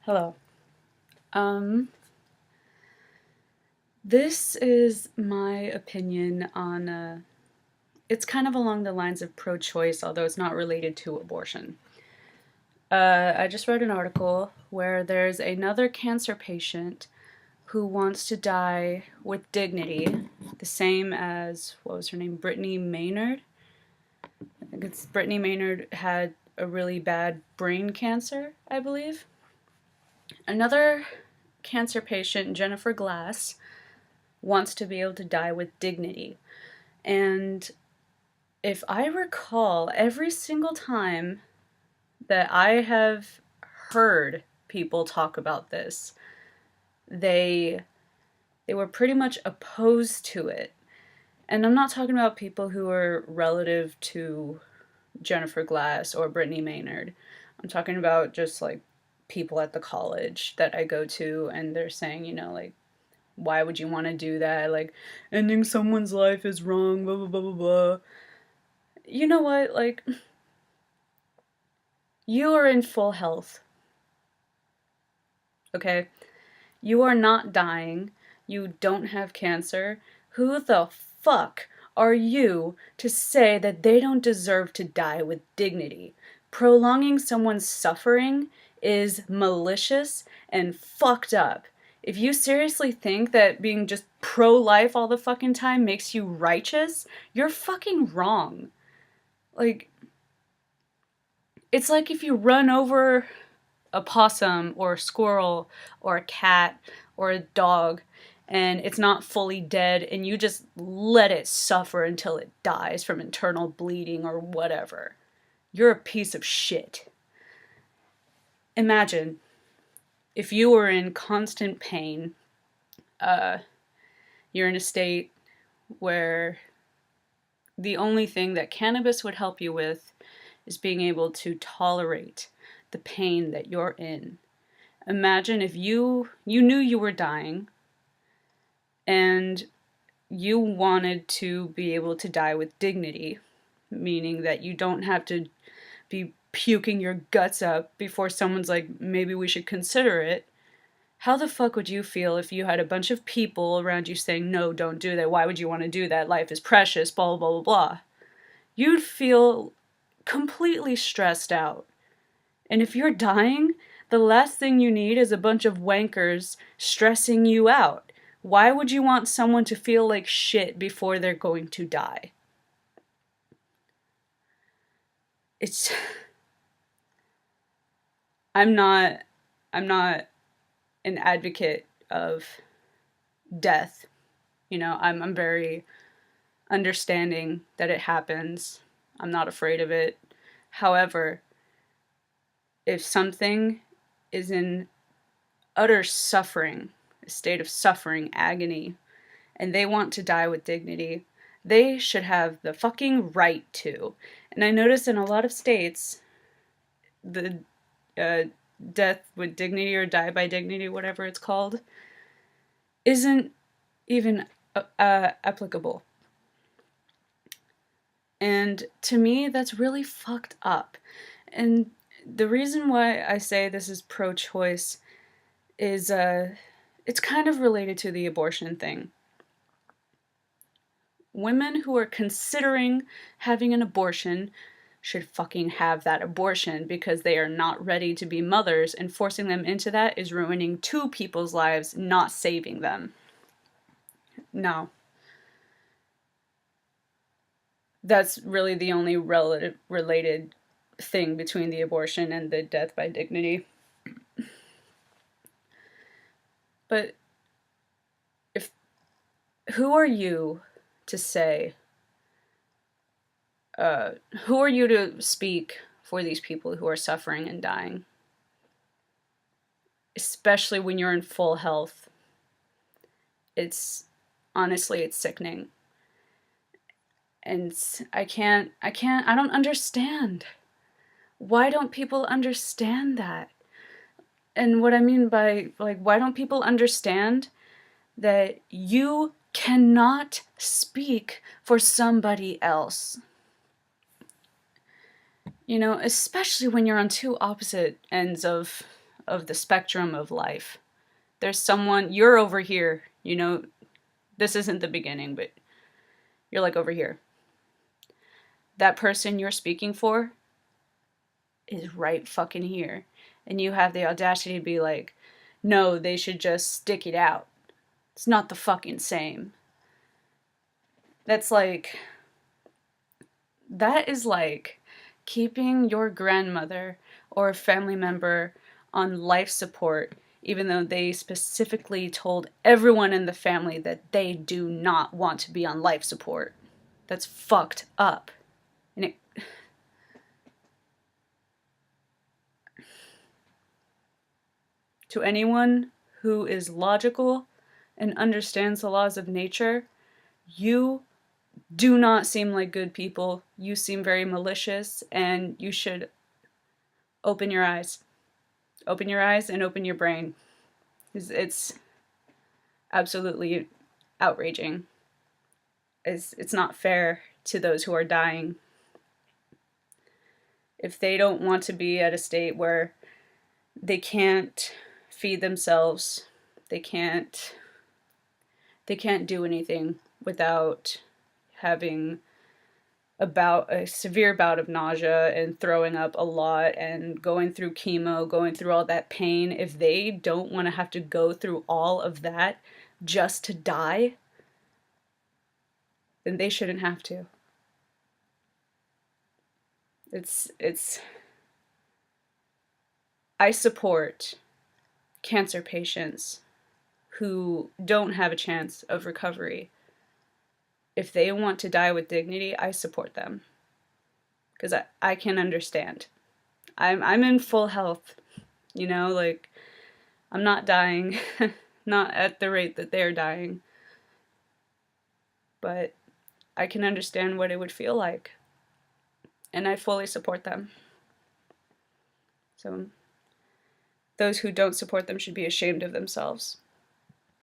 Hello. Um, this is my opinion on, it's kind of along the lines of pro-choice, although it's not related to abortion. I just read an article where there's another cancer patient who wants to die with dignity, the same as, what was her name, Brittany Maynard? I think it's Brittany Maynard had a really bad brain cancer, I believe. Another cancer patient, Jennifer Glass, wants to be able to die with dignity. And if I recall, every single time that I have heard people talk about this, they were pretty much opposed to it. And I'm not talking about people who are relative to Jennifer Glass or Brittany Maynard. I'm talking about just like people at the college that I go to, and they're saying, like, why would you want to do that? Like, ending someone's life is wrong, blah, blah, blah, blah, blah. You know what? Like, you are in full health, okay? You are not dying. You don't have cancer. Who the fuck are you to say that they don't deserve to die with dignity? Prolonging someone's suffering is malicious and fucked up. If you seriously think that being just pro-life all the fucking time makes you righteous, you're fucking wrong. Like, it's like if you run over a possum or a squirrel or a cat or a dog and it's not fully dead and you just let it suffer until it dies from internal bleeding or whatever. You're a piece of shit. Imagine if you were in constant pain, you're in a state where the only thing that cannabis would help you with is being able to tolerate the pain that you're in. Imagine if you knew you were dying and you wanted to be able to die with dignity, meaning that you don't have to be puking your guts up before someone's like, maybe we should consider it. How the fuck would you feel if you had a bunch of people around you saying, no, don't do that, why would you want to do that, life is precious, blah, blah, blah, blah. You'd feel completely stressed out. And if you're dying, the last thing you need is a bunch of wankers stressing you out. Why would you want someone to feel like shit before they're going to die? It's I'm not an advocate of death. I'm very understanding that it happens. I'm not afraid of it. However, if something is in utter suffering, a state of suffering, agony, and they want to die with dignity, they should have the fucking right to. And I notice in a lot of states, the death with dignity or die by dignity, whatever it's called, isn't even applicable. And to me, that's really fucked up. And the reason why I say this is pro-choice is it's kind of related to the abortion thing. Women who are considering having an abortion should fucking have that abortion because they are not ready to be mothers, and forcing them into that is ruining two people's lives, not saving them. No. That's really the only related thing between the abortion and the death by dignity. But if who are you to say, who are you to speak for these people who are suffering and dying? Especially when you're in full health. It's honestly, it's sickening. And I don't understand. Why don't people understand that? And what I mean by, like, why don't people understand that you cannot speak for somebody else? Especially when you're on two opposite ends of of the spectrum of life. There's someone, you're over here, you know, this isn't the beginning, but you're like over here. That person you're speaking for is right fucking here. And you have the audacity to be like, no, they should just stick it out. It's not the fucking same. That's like, that is like keeping your grandmother or a family member on life support, even though they specifically told everyone in the family that they do not want to be on life support. That's fucked up. And it, to anyone who is logical and understands the laws of nature, you do not seem like good people. You seem very malicious, and you should open your eyes. Open your eyes and open your brain. It's absolutely outraging. It's not fair to those who are dying. If they don't want to be at a state where they can't feed themselves, they can't do anything without having a severe bout of nausea and throwing up a lot and going through chemo, going through all that pain, if they don't want to have to go through all of that just to die, then they shouldn't have to. It's I support cancer patients who don't have a chance of recovery. If they want to die with dignity, I support them. Because I can understand. I'm in full health, you know, like I'm not dying, not at the rate that they're dying. But I can understand what it would feel like. And I fully support them. So those who don't support them should be ashamed of themselves.